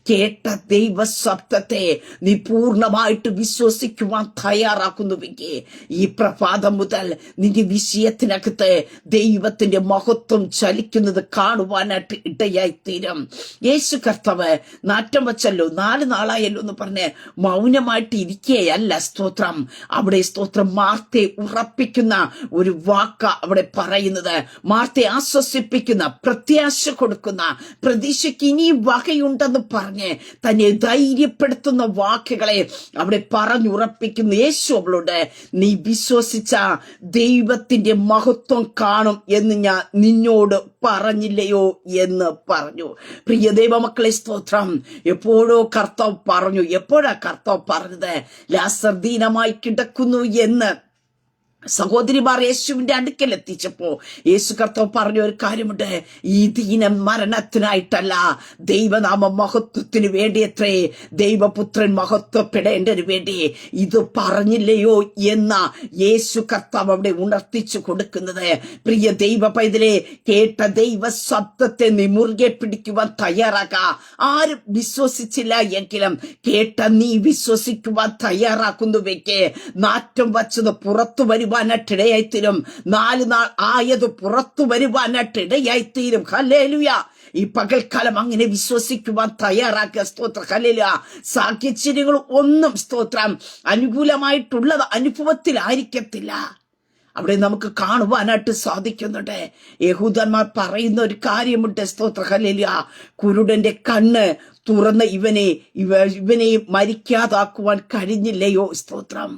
കേട്ട ദൈവ ശബ്ദത്തെ നീ പൂർണ്ണമായിട്ട് വിശ്വസിക്കുവാൻ തയ്യാറാക്കുന്നുവെങ്കിൽ, ഈ പ്രഭാതം മുതൽ നിന്റെ വിഷയത്തിനകത്ത് ദൈവത്തിന്റെ മഹത്വം ചലിക്കുന്നത് കാണുവാനായിട്ട് ഇടയായി തീരും. യേശു കർത്താവ് നാറ്റം വച്ചല്ലോ, 4 നാളായല്ലോ എന്ന് പറഞ്ഞ് മൗനമായിട്ട് ഇരിക്കുകയല്ല. സ്തോത്രം. അവിടെ സ്തോത്രം മാർത്തയെ ഉറപ്പിക്കുന്ന ഒരു വാക്ക അവിടെ പറയുന്നത്, മാർത്തയെ ആശ്വസിപ്പിക്കുന്ന, പ്രത്യാശ കൊടുക്കുന്ന, പ്രതീക്ഷയ്ക്ക് ഇനിയും വകയുണ്ടെന്ന് പറഞ്ഞ് തന്നെ ധൈര്യപ്പെടുത്തുന്ന വാക്കുകളെ അവിടെ പറഞ്ഞുറപ്പിക്കുന്ന യേശു അവളോട്, നീ വിശ്വസിച്ച ദൈവത്തിന്റെ മഹത്വം കാണും എന്ന് ഞാൻ നിന്നോട് പറഞ്ഞില്ലയോ എന്ന് പറഞ്ഞു. പ്രിയ ദൈവമക്കളെ, സ്തോത്രം. എപ്പോഴോ കർത്താവ് പറഞ്ഞു. എപ്പോഴാ കർത്താവ് പറഞ്ഞത്? ലാസർ ദീനമായി കിടക്കുന്നു എന്ന് സഹോദരിമാർ യേശുവിന്റെ അടുക്കൽ എത്തിച്ചപ്പോ യേശു കർത്താവ് പറഞ്ഞ ഒരു കാര്യമുണ്ട്. ഈ ദീനം മരണത്തിനായിട്ടല്ല, ദൈവനാമ മഹത്വത്തിന് വേണ്ടിയത്രേ. ദൈവപുത്രൻ മഹത്വപ്പെടേണ്ടതിന് വേണ്ടി ഇത് പറഞ്ഞില്ലയോ എന്ന യേശു കർത്താവ് അവിടെ ഉണർത്തിച്ചു കൊടുക്കുന്നത്. പ്രിയ ദൈവ പൈതലെ, കേട്ട ദൈവ ശബ്ദത്തെ നീ മുറുകെ പിടിക്കുവാൻ തയ്യാറാക്ക. ആരും വിശ്വസിച്ചില്ല എങ്കിലും കേട്ട നീ വിശ്വസിക്കുവാൻ തയ്യാറാക്കുന്നുവെക്ക് നാറ്റം വച്ചത് പുറത്തു വരുവാനായിട്ടിടയായിത്തീരും. 4 നാൾ ആയത് പുറത്തു വരുവാനായിട്ടിടയായിത്തീരും. ഹല്ലേലൂയ. ഈ പകൽക്കാലം അങ്ങനെ വിശ്വസിക്കുവാൻ തയ്യാറാക്കുക. സ്തോത്ര. ഹല്ലേലൂയ. സാഹചര്യങ്ങൾ ഒന്നും സ്തോത്രം അനുകൂലമായിട്ടുള്ളത് അനുഭവത്തിലായിരിക്കത്തില്ല. അവിടെ നമുക്ക് കാണുവാനായിട്ട് സാധിക്കുന്നുണ്ട്. യഹൂദന്മാർ പറയുന്ന ഒരു കാര്യമുണ്ട്. സ്തോത്ര. ഹല്ലേലൂയ. കുരുടന്റെ കണ്ണ് തുറന്ന് ഇവനെ മരിക്കാതാക്കുവാൻ കഴിഞ്ഞില്ലയോ? സ്തോത്രം.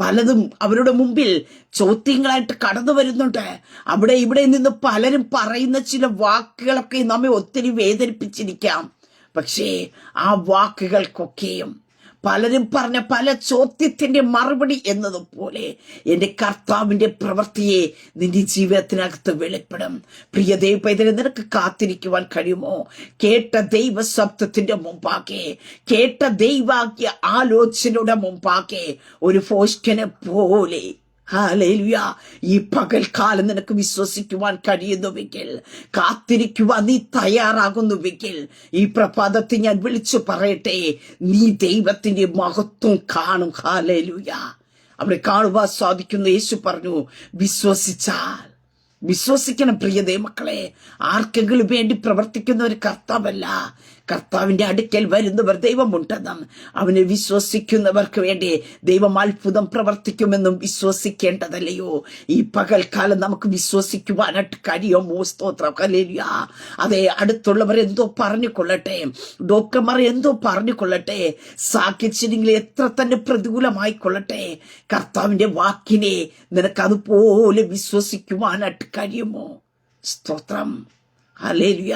പലതും അവരുടെ മുമ്പിൽ ചോദ്യങ്ങളായിട്ട് കടന്നു വരുന്നുണ്ട്. അവിടെ ഇവിടെ നിന്ന് പലരും പറയുന്ന ചില വാക്കുകളൊക്കെ നമ്മെ ഒത്തിരി വേദനിപ്പിച്ചിരിക്കാം. പക്ഷേ ആ വാക്കുകൾക്കൊക്കെയും പലരും പറഞ്ഞ പല ചോദ്യത്തിന്റെ മറുപടി എന്നതുപോലെ എന്റെ കർത്താവിന്റെ പ്രവൃത്തിയെ നിന്റെ ജീവിതത്തിനകത്ത് വെളിപ്പെടും. പ്രിയ ദൈവ പൈതലെ, നിനക്ക് കാത്തിരിക്കുവാൻ കഴിയുമോ? കേട്ട ദൈവ ശബ്ദത്തിന്റെ മുമ്പാകെ, കേട്ട ദൈവാക്യ ആലോചനയുടെ മുമ്പാകെ ഒരു ഫോഷ്കനെ പോലെ ഹല്ലേലൂയ, ഈ പകൽക്കാലം നിനക്ക് വിശ്വസിക്കുവാൻ കഴിയുന്നുവെങ്കിൽ, കാത്തിരിക്കുവാൻ നീ തയ്യാറാകുന്നുവെങ്കിൽ, ഈ പ്രഭാതത്തിൽ ഞാൻ വിളിച്ചു പറയട്ടെ, നീ ദൈവത്തിന്റെ മഹത്വം കാണും. ഹല്ലേലൂയ. അവിടെ കാണുവാൻ സാധിക്കുന്നു. യേശു പറഞ്ഞു, വിശ്വസിക്കണം. പ്രിയ ദൈവമക്കളെ, ആർക്കെങ്കിലും വേണ്ടി പ്രവർത്തിക്കുന്ന ഒരു കർത്താവല്ല. കർത്താവിന്റെ അടുക്കൽ വരുന്നവർ ദൈവമുണ്ടെന്നും അവനെ വിശ്വസിക്കുന്നവർക്ക് വേണ്ടി ദൈവം അത്ഭുതം പ്രവർത്തിക്കുമെന്നും വിശ്വസിക്കേണ്ടതല്ലയോ? ഈ പകൽക്കാലം നമുക്ക് വിശ്വസിക്കുവാനായിട്ട് കഴിയുമോ? സ്തോത്രം. ഹല്ലേലൂയ. അതെ, അടുത്തുള്ളവർ എന്തോ പറഞ്ഞുകൊള്ളട്ടെ, ഡോക്ടർമാർ എന്തോ പറഞ്ഞുകൊള്ളട്ടെ, സാഹചര്യങ്ങൾ എത്ര തന്നെ പ്രതികൂലമായിക്കൊള്ളട്ടെ, കർത്താവിന്റെ വാക്കിനെ നിനക്കതുപോലെ വിശ്വസിക്കുവാനായിട്ട് കഴിയുമോ? സ്തോത്രം. ഹല്ലേലൂയ.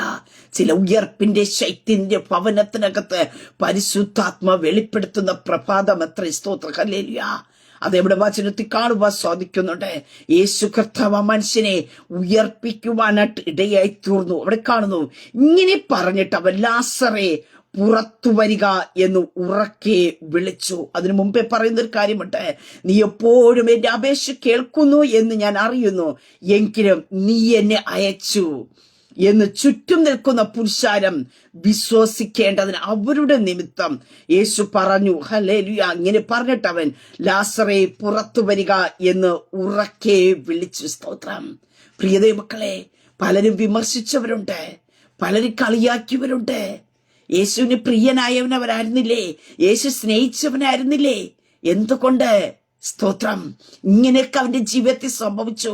ചില ഉയർപ്പിന്റെ ശൈത്യന്റെ ഭവനത്തിനകത്ത് പരിശുദ്ധാത്മ വെളിപ്പെടുത്തുന്ന പ്രഭാതം എത്ര. സ്തോത്രം. ഹല്ലേലൂയ. അതെവിടെ വചനത്തിൽ കാണുവാൻ സാധിക്കുന്നുണ്ട്. യേശു കർത്താവ് മനുഷ്യനെ ഉയർപ്പിക്കുവാനായിട്ട് ഇടയായി തീർന്നു. അവിടെ കാണുന്നു, ഇങ്ങനെ പറഞ്ഞിട്ട് അവൻ ലാസറെ പുറത്തു വരിക എന്ന് ഉറക്കെ വിളിച്ചു. അതിനു മുമ്പേ പറയുന്നൊരു കാര്യമുണ്ട്, നീ എപ്പോഴും എന്റെ അപേക്ഷ കേൾക്കുന്നു എന്ന് ഞാൻ അറിയുന്നു, എങ്കിലും നീ എന്നെ അയച്ചു എന്ന് ചുറ്റും നിൽക്കുന്ന പുരുഷാരം വിശ്വസിക്കേണ്ടതിന് അവരുടെ നിമിത്തം യേശു പറഞ്ഞു. ഹല്ലേലൂയ. അങ്ങനെ പറഞ്ഞിട്ട് അവൻ ലാസറെ പുറത്തു വരിക എന്ന് ഉറക്കെ വിളിച്ചു. സ്തോത്രം. പ്രിയതേ മക്കളെ, പലരും വിമർശിച്ചവരുണ്ട്, പലരും കളിയാക്കിയവരുണ്ട്. യേശുവിന് പ്രിയനായവനവരായിരുന്നില്ലേ? യേശു സ്നേഹിച്ചവനായിരുന്നില്ലേ? എന്തുകൊണ്ട്? സ്തോത്രം. ഇങ്ങനെയൊക്കെ അവന്റെ ജീവിതത്തിൽ സംഭവിച്ചു.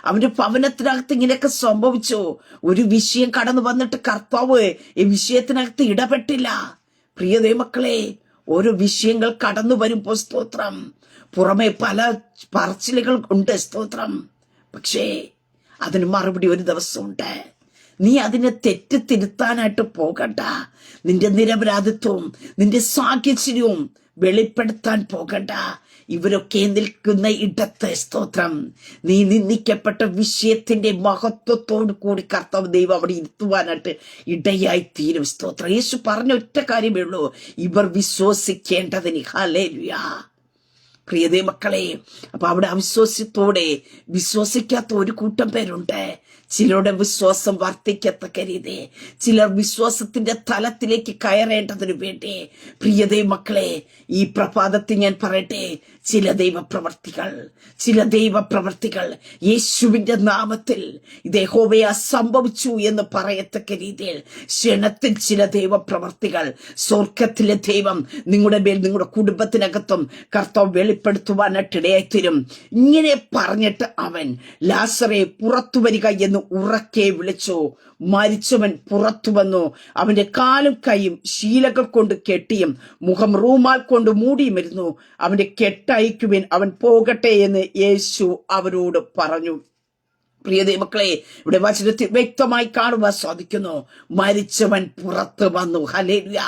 അവന്റെ ഭവനത്തിനകത്ത് ഇങ്ങനെയൊക്കെ സംഭവിച്ചു. ഒരു വിഷയം കടന്നു വന്നിട്ട് കർത്താവ് ഈ വിഷയത്തിനകത്ത് ഇടപെട്ടില്ല. പ്രിയ ദൈവമക്കളെ, ഓരോ വിഷയങ്ങൾ കടന്നു വരുമ്പോൾ സ്തോത്രം പുറമെ പല പറച്ചിലുകൾ ഉണ്ട്. സ്തോത്രം. പക്ഷേ അതിന് മറുപടി ഒരു ദിവസമുണ്ട്. നീ അതിനെ തിരുത്താനായിട്ട് പോകണ്ട. നിന്റെ നിരപരാധിത്വവും നിന്റെ സാഹചര്യവും വെളിപ്പെടുത്താൻ പോകണ്ട. ഇവരൊക്കെ നിൽക്കുന്ന ഇടത്ത് സ്തോത്രം നീ നിന്ദിക്കപ്പെട്ട വിഷയത്തിന്റെ മഹത്വത്തോടു കൂടി കർത്താവ് ദൈവം അവിടെ ഇരുത്തുവാനായിട്ട് ഇടയായി തീരും. സ്തോത്രം. യേശു പറഞ്ഞ ഒറ്റ കാര്യമേ ഉള്ളൂ, ഇവർ വിശ്വസിക്കേണ്ടതിന്. ഹല്ലേലൂയ. പ്രിയതേ മക്കളെ, അപ്പൊ അവിടെ അവിശ്വാസത്തോടെ വിശ്വസിക്കാത്ത ഒരു കൂട്ടം പേരുണ്ട്. ചിലരുടെ വിശ്വാസം വർദ്ധിക്കത്തക്ക രീതി, ചിലർ വിശ്വാസത്തിന്റെ തലത്തിലേക്ക് കയറേണ്ടതിനു വേണ്ടി പ്രിയ ദൈവമക്കളെ, ഈ പ്രഭാതത്തിൽ ഞാൻ പറയട്ടെ, ചില ദൈവപ്രവർത്തികൾ യേശുവിന്റെ നാമത്തിൽ ഇത് യഹോവയാ സംഭവിച്ചു എന്ന് പറയത്തക്ക രീതിയിൽ ക്ഷണത്തിൽ ചില ദൈവപ്രവർത്തികൾ സ്വർഗത്തിലെ ദൈവം നിങ്ങളുടെ മേൽ, നിങ്ങളുടെ കുടുംബത്തിനകത്തും കർത്താവ് വെളിപ്പെടുത്തുവാനായിട്ട് ഇടയായിത്തീരും. ഇങ്ങനെ പറഞ്ഞിട്ട് അവൻ ലാസറെ പുറത്തു വരിക എന്ന് ഉറക്കെ വിളിച്ചു. മരിച്ചവൻ പുറത്തു വന്നു. അവന്റെ കാലും കൈയും ശീലകൾ കൊണ്ട് കെട്ടിയും മുഖം റൂമാൽ കൊണ്ട് മൂടിയുമിരുന്നു. അവന്റെ കെട്ടയക്കുവിൻ, അവൻ പോകട്ടെ എന്ന് യേശു അവരോട് പറഞ്ഞു. പ്രിയ ദൈവമക്കളെ, ഇവിടെ വചനത്തിൽ വ്യക്തമായി കാണുവാൻ സാധിക്കുന്നു, മരിച്ചവൻ പുറത്ത് വന്നു. ഹല്ലേലൂയ.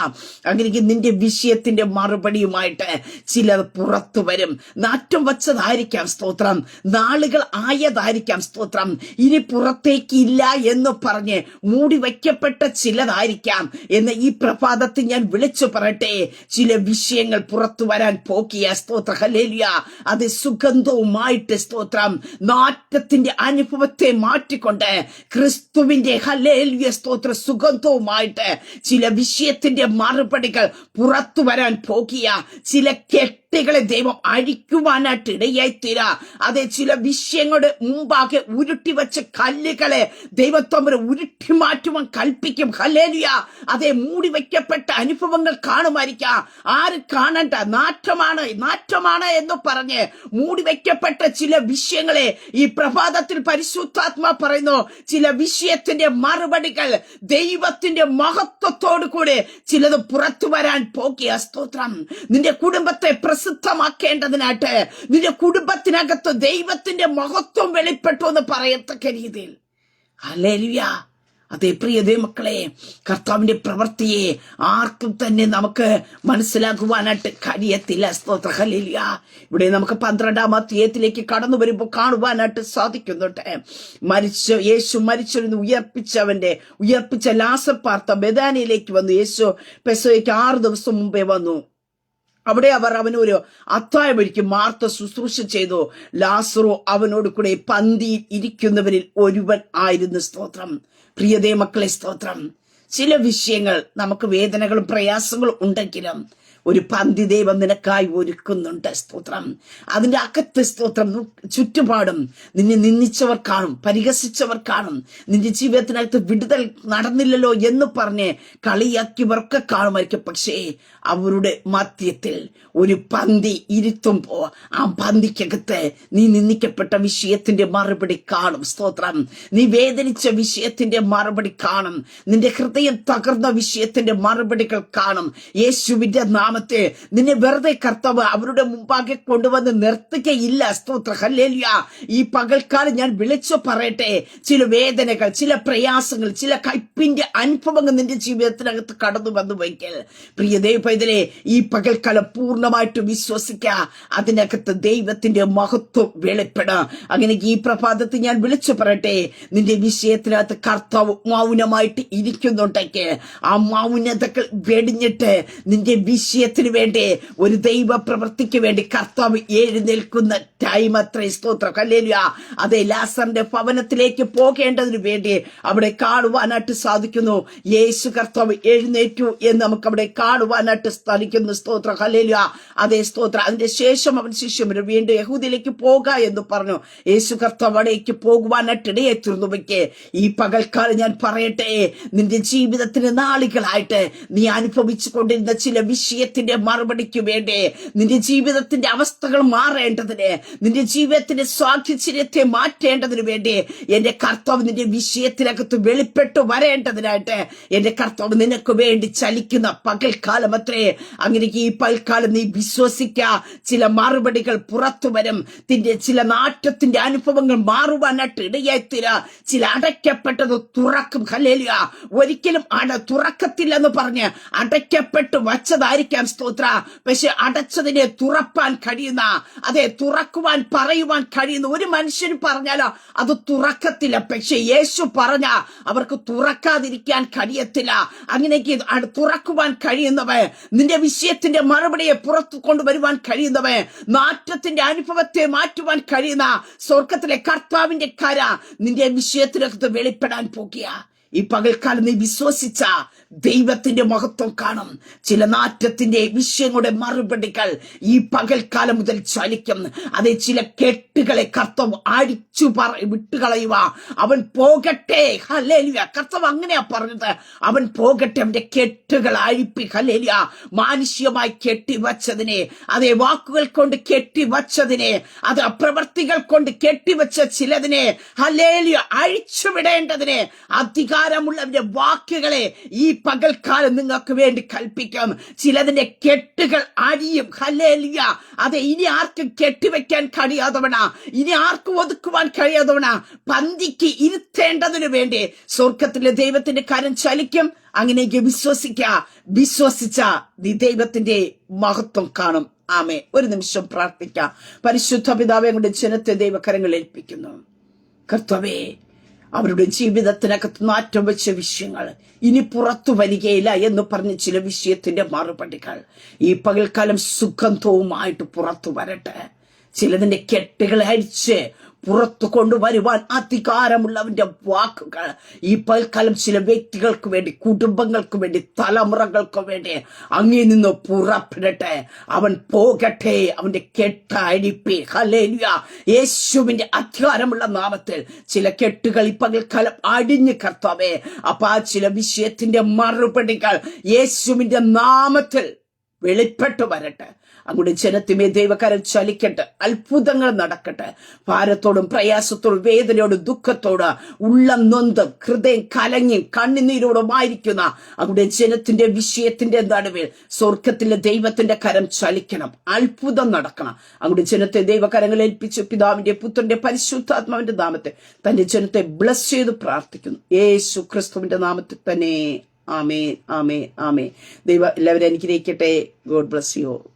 അങ്ങനെ നിന്റെ വിഷയത്തിന്റെ മറുപടിയുമായിട്ട് ചിലർ പുറത്തു വരും. നാറ്റം വച്ചതായിരിക്കാം, സ്തോത്രം. നാളുകൾ ആയതായിരിക്കാം, സ്തോത്രം. ഇനി പുറത്തേക്ക് ഇല്ല എന്ന് പറഞ്ഞ് മൂടി വയ്ക്കപ്പെട്ട ചിലതായിരിക്കാം എന്ന് ഈ പ്രഭാതത്തിൽ ഞാൻ വിളിച്ചു പറയട്ടെ. ചില വിഷയങ്ങൾ പുറത്തു വരാൻ പോക്കിയ, സ്തോത്ര. ഹല്ലേലൂയ. അത് സുഗന്ധവുമായിട്ട്, സ്തോത്രം, നാറ്റത്തിന്റെ അനുഭവം മാറ്റിക്കൊണ്ട് ക്രിസ്തുവിന്റെ ഹല്ലേലൂയ സ്തോത്ര സുഗന്ധവുമായിട്ട് ചില വിഷയത്തിന്റെ മറുപടികൾ പുറത്തു വരാൻ പോകിയ, ചില കെട്ടുകളെ ദൈവം അഴിക്കുവാനായിട്ട് ഇടയായിത്തീരാ. അതെ, ചില വിഷയങ്ങളുടെ മുമ്പാകെ ഉരുട്ടി വെച്ച കല്ലുകളെ ദൈവത്തോമരെ ഉരുട്ടി മാറ്റുവാൻ കൽപ്പിക്കും. ഹല്ലേലൂയ. അതെ, മൂടി വയ്ക്കപ്പെട്ട അനുഭവങ്ങൾ കാണുമായിരിക്കാം. ആര് കാണണ്ട, നാറ്റമാണ് എന്ന് പറഞ്ഞ് മൂടി വയ്ക്കപ്പെട്ട ചില വിഷയങ്ങളെ ഈ പ്രഭാതത്തിൽ പരിശുദ്ധാത്മാ പറയുന്നു, ചില വിഷയത്തിന്റെ മറുപടികൾ ദൈവത്തിന്റെ മഹത്വത്തോടു കൂടെ ചിലത് പുറത്തു വരാൻ പോകിയ, സ്തോത്രം. നിന്റെ കുടുംബത്തെ പ്രസിദ്ധമാക്കേണ്ടതിനായിട്ട്, നിന്റെ കുടുംബത്തിനകത്ത് ദൈവത്തിന്റെ മഹത്വം വെളിപ്പെട്ടു എന്ന് പറയത്തക്ക രീതിയിൽ. ഹല്ലേലൂയ. അതേ പ്രിയ ദൈവമക്കളെ, കർത്താവിന്റെ പ്രവൃത്തിയെ ആർക്കും തന്നെ നമുക്ക് മനസ്സിലാക്കുവാനായിട്ട് കഴിയത്തില്ല, സ്തോത്ര. ഹല്ലേലൂയ. ഇവിടെ നമുക്ക് 12-ാം അധ്യായത്തിലേക്ക് കടന്നു വരുമ്പോൾ കാണുവാനായിട്ട് സാധിക്കുന്നുണ്ട്. യേശു മരിച്ചിരുന്ന് ഉയർപ്പിച്ച ലാസർ പാർത്ത ബെഥാനിയിലേക്ക് വന്നു. യേശു പെസഹയ്ക്ക് 6 ദിവസം മുമ്പേ വന്നു. അവിടെ അവർ അവനൊരു അത്താഴമൊരുക്കി മാർത്ത ശുശ്രൂഷ ചെയ്തു. ലാസറോ അവനോട് കൂടെ പന്തിയിൽ ഇരിക്കുന്നവരിൽ ഒരുവൻ ആയിരുന്നു, സ്തോത്രം. പ്രിയതേ മക്കളെ, സ്തോത്രം. ചില വിഷയങ്ങൾ നമുക്ക് വേദനകളും പ്രയാസങ്ങളും ഉണ്ടെങ്കിലും ഒരു പന്തി ദൈവം നിനക്കായി ഒരുക്കുന്നുണ്ട്, സ്തോത്രം. അതിന്റെ അകത്ത്, സ്തോത്രം, ചുറ്റുപാടും നിന്നെ നിന്ദിച്ചവർ കാണും, പരിഹസിച്ചവർ കാണും, നിന്റെ ജീവിതത്തിനകത്ത് വിടുതൽ നടന്നില്ലല്ലോ എന്ന് പറഞ്ഞ് കളിയാക്കിയവർക്ക് കാണുമായിരിക്കും. പക്ഷേ അവരുടെ മധ്യത്തിൽ ഒരു പന്തി ഇരുത്തുമ്പോ ആ പന്തിക്കകത്ത് നീ നിന്ദിക്കപ്പെട്ട വിഷയത്തിന്റെ മറുപടി കാണും, സ്തോത്രം. നീ വേദനിച്ച വിഷയത്തിന്റെ മറുപടി കാണും, നിന്റെ ഹൃദയം തകർന്ന വിഷയത്തിന്റെ മറുപടികൾ കാണും. യേശുവിന്റെ നാമത്തെ നിന്നെ വെറുതെ കർത്താവ് അവരുടെ മുമ്പാകെ കൊണ്ടുവന്ന് നിർത്തുകയില്ല, സ്തോത്ര. ഹല്ലേലൂയ. ഈ പകൽക്കാലം ഞാൻ വിളിച്ചു പറയട്ടെ, ചില വേദനകൾ, ചില പ്രയാസങ്ങൾ, ചില കയ്പിന്റെ അനുഭവങ്ങൾ നിന്റെ ജീവിതത്തിനകത്ത് കടന്നു വന്നു വയ്ക്കൽ, പ്രിയ ദൈവപൈതലേ, ഈ പകൽക്കാലം പൂർണ്ണമായിട്ട് വിശ്വസിക്കുക. അതിനകത്ത് ദൈവത്തിന്റെ മഹത്വം വെളിപ്പെടുക. അങ്ങനെ ഈ പ്രഭാതത്തിൽ ഞാൻ വിളിച്ചു പറയട്ടെ, നിന്റെ വിഷയത്തിനകത്ത് കർത്താവ് മൗനമായിട്ട് ഇരിക്കുന്നുണ്ടെങ്കിൽ ആ മൗനതകൾ വെടിഞ്ഞിട്ട് നിന്റെ വിഷയത്തിന് വേണ്ടി, ഒരു ദൈവ പ്രവൃത്തിക്ക് വേണ്ടി കർത്താവ് എഴുന്നേൽക്കുന്ന ടൈം അത്രേ, സ്തോത്രം. ഹല്ലേലൂയ. അതേ, ലാസറിന്റെ ഭവനത്തിലേക്ക് പോകേണ്ടതിന് വേണ്ടി അവിടെ കാണുവാനായിട്ട് സാധിക്കുന്നു. യേശു കർത്താവ് എഴുന്നേറ്റു എന്ന് നമുക്ക് അവിടെ കാണുവാനായിട്ട് സാധിക്കുന്നു, സ്തോത്രം. ഹല്ലേലൂയ. അതേ, സ്തോത്രം. അതിന്റെ ശേഷം അവൻ ശിഷ്യന്മാർ വീണ്ടും യഹൂദിയിലേക്ക് പോക എന്ന് പറഞ്ഞു. യേശു കർത്താവ് അവിടേക്ക് പോകുവാനായിട്ട് ഇടയെത്തിരുന്നുവെക്ക് ഈ പകൽക്കാലം ഞാൻ പറയട്ടെ, നിന്റെ ജീവിതത്തിന് നാളുകളായിട്ട് നീ അനുഭവിച്ചു കൊണ്ടിരുന്ന ചില വിഷയത്തിന്റെ മറുപടിക്ക് വേണ്ടി, നിന്റെ ജീവിതത്തിന്റെ അവസ്ഥകൾ മാറേണ്ടതിന്, നിന്റെ ജീവിതത്തിന്റെ സാഹചര്യത്തെ മാറ്റേണ്ടതിന് വേണ്ടി എന്റെ കർത്താവ് നിന്റെ വിഷയത്തിനകത്ത് വെളിപ്പെട്ടു വരേണ്ടതിനായിട്ട് എന്റെ കർത്താവ് നിനക്ക് വേണ്ടി ചലിക്കുന്ന പകൽക്കാലം അത്രേ. അങ്ങനെ ഈ പകൽക്കാലം നീ വിശ്വസിക്ക, ചില മറുപടികൾ പുറത്തു വരും. ചില നാറ്റത്തിന്റെ അനുഭവങ്ങൾ മാറുവാനായിട്ട് ഇടയായിത്തീര. ചില അടയ്ക്കപ്പെട്ടത് തുറക്കും. ഹല്ലേലൂയ. ഒരിക്കലും തുറക്കത്തില്ലെന്ന് പറഞ്ഞ് അടയ്ക്കപ്പെട്ടു വച്ചതായിരിക്കാം, പറയാം സ്തോത്ര. പക്ഷെ അടച്ചതിനെ തുറപ്പാൻ കഴിയുന്ന, അതെ, തുറക്കുവാൻ പറയുവാൻ കഴിയുന്ന ഒരു മനുഷ്യന് പറഞ്ഞാലോ അത് തുറക്കത്തില്ല. പക്ഷെ യേശു പറഞ്ഞ അവർക്ക് തുറക്കാതിരിക്കാൻ കഴിയത്തില്ല. അങ്ങനെയൊക്കെ തുറക്കുവാൻ കഴിയുന്നവൻ, നിന്റെ വിഷയത്തിന്റെ മറുപടിയെ പുറത്തു കൊണ്ടുവരുവാൻ കഴിയുന്നവൻ, മാറ്റത്തിന്റെ അനുഭവത്തെ മാറ്റുവാൻ കഴിയുന്ന സ്വർഗത്തിലെ കർത്താവിന്റെ കര നിന്റെ വിഷയത്തിനകത്ത് വെളിപ്പെടാൻ പോകുക. ഈ പകൽക്കാലം നീ വിശ്വസിച്ച ദൈവത്തിന്റെ മഹത്വം കാണും. ചില നാറ്റത്തിന്റെ വിഷയങ്ങളുടെ മറുപടികൾ ഈ പകൽക്കാലം മുതൽ ചലിക്കും. അതേ, ചില കെട്ടുകളെ കർത്താവ് അടിച്ചു വിട്ടുകളയുക. അവൻ പോകട്ടെ. ഹല്ലേലൂയ. കർത്താവ് അങ്ങനെയാ പറഞ്ഞത്. അവൻ പോകട്ടെ, അവന്റെ കെട്ടുകൾ അഴിപ്പി. ഹല്ലേലൂയ. മാനുഷികമായി കെട്ടിവച്ചതിനെ, അതേ, വാക്കുകൾ കൊണ്ട് കെട്ടിവച്ചതിനെ, അത് പ്രവർത്തികൾ കൊണ്ട് കെട്ടിവച്ച ചിലതിനെ, ഹല്ലേലൂയ, അഴിച്ചുവിടേണ്ടതിനെ അധികാരമുള്ളവന്റെ വാക്കുകളെ ഈ പകൽക്കാലം നിങ്ങൾക്ക് വേണ്ടി കൽപ്പിക്കാം. ചിലതിന്റെ കെട്ടുകൾ അഴിയും. ഹല്ലേലൂയ. അതെ, ഇനി ആർക്കും കെട്ടിവെക്കാൻ കഴിയാത്തവണ, ഇനി ആർക്കും ഒതുക്കുവാൻ കഴിയാത്തവണ പന്തിക്ക് ഇരുത്തേണ്ടതിനു വേണ്ടി സ്വർഗത്തിലെ ദൈവത്തിന്റെ കരം ചലിക്കും. അങ്ങനെയൊക്കെ വിശ്വസിച്ച നീ ദൈവത്തിന്റെ മഹത്വം കാണും. ആമേ. ഒരു നിമിഷം പ്രാർത്ഥിക്കാം. പരിശുദ്ധ പിതാവേ, കൊണ്ട് ജനത്തെ ദൈവകരങ്ങൾ ഏൽപ്പിക്കുന്നു. കർത്താവേ, അവരുടെ ജീവിതത്തിനകത്ത് മാറ്റം വെച്ച വിഷയങ്ങൾ ഇനി പുറത്തു വരികയില്ല എന്ന് പറഞ്ഞ ചില വിഷയത്തിന്റെ മറുപടികൾ ഈ പകൽക്കാലം സുഗന്ധവുമായിട്ട് പുറത്തു വരട്ടെ. ചിലതിന്റെ കെട്ടുകൾ അഴിച്ച് പുറത്തു കൊണ്ടുവരുവാൻ അധികാരമുള്ളവന്റെ വാക്കുകൾ ഈ പകൽക്കാലം ചില വ്യക്തികൾക്ക് വേണ്ടി, കുടുംബങ്ങൾക്ക് വേണ്ടി, തലമുറകൾക്ക് വേണ്ടി അങ്ങേ നിന്ന് പുറപ്പെടട്ടെ. അവൻ പോകട്ടെ, അവന്റെ കെട്ട് അഴിപ്പി. ഹല്ലേലൂയ. യേശുവിന്റെ അധികാരമുള്ള നാമത്തിൽ ചില കെട്ടുകൾ ഈ പകൽക്കാലം അടിഞ്ഞ് കർത്താവേ, അപ്പൊ ആ ചില വിഷയത്തിന്റെ മറുപടികൾ യേശുവിന്റെ നാമത്തിൽ വെളിപ്പെട്ടു വരട്ടെ. അങ്ങോട്ട് ജനത്തിമേ ദൈവകരം ചലിക്കട്ടെ. അത്ഭുതങ്ങൾ നടക്കട്ടെ. ഭാരത്തോടും പ്രയാസത്തോടും വേദനയോടും ദുഃഖത്തോടും ഉള്ളം നൊന്തും ഹൃദയം കലങ്ങിയും കണ്ണുനീരോടുമായിരിക്കുന്ന അങ്ങോട്ട് ജനത്തിന്റെ വിഷയത്തിന്റെ നടുവിൽ സ്വർഗത്തിലെ ദൈവത്തിന്റെ കരം ചലിക്കണം. അത്ഭുതം നടക്കണം. അങ്ങോട്ട് ജനത്തെ ദൈവകരങ്ങൾ ഏൽപ്പിച്ച് പിതാവിന്റെ പുത്രന്റെ പരിശുദ്ധാത്മാവിന്റെ നാമത്തെ തന്റെ ജനത്തെ ബ്ലസ് ചെയ്ത് പ്രാർത്ഥിക്കുന്നു. യേശു ക്രിസ്തുവിന്റെ നാമത്തിൽ തന്നെ. ആമേൻ, ആമേൻ, ആമേൻ. ദൈവം എല്ലാവരും അനുഗ്രഹിക്കട്ടെ. God bless you.